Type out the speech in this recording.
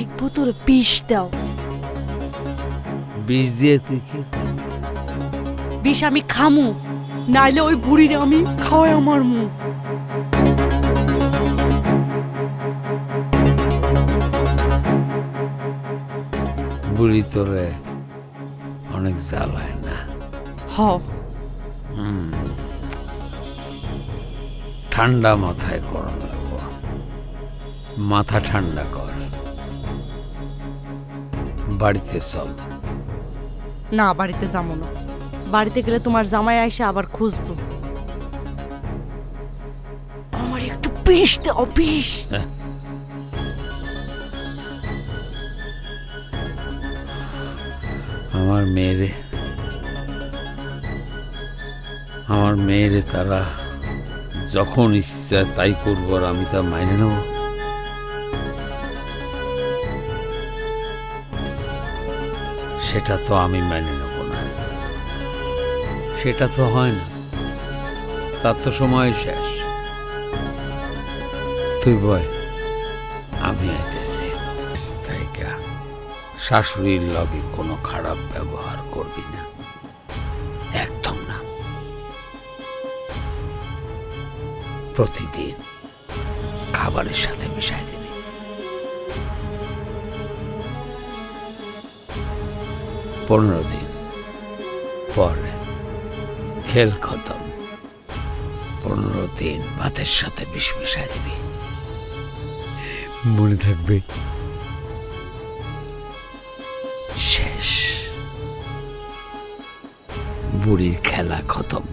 এক বোতল বিষ দাও। বিষ দিয়ে তুই কি? বিষ আমি খামু, নাইলে ওই বুড়িরে আমি খাওয়াই আমার মুখ। বুড়ি তোরে অনেক জ্বালায় না? হ। ঠান্ডা মাথায় করণ লাগবো, মাথা ঠান্ডা কর, বাড়িতে চল। না, বাড়িতে যাবো না। বাড়িতে গেলে তোমার জামাই আইসে আবার খুঁজবো। আমার একটু বিষ দাও, বিষ। আমার মেয়েরে তারা যখন ইচ্ছা তাই করবো, আর আমি তা মাইনে নেব? সেটা তো আমি মেনে নেব না, সেটা তো হয় না, তার তো সময় শেষ। তুই বয়, আমি আইতেছি। শাশুড়ির লগে কোনো খারাপ ব্যবহার করবি না, একদম না। প্রতিদিন খাবারের সাথে মিশাই দিবি। 15 দিন পরে খেল খতম। 15 দিন ভাতের সাথে বিষ মিশাই দিবি, মনে থাকবে? শেষ, বুড়ির খেলা খতম।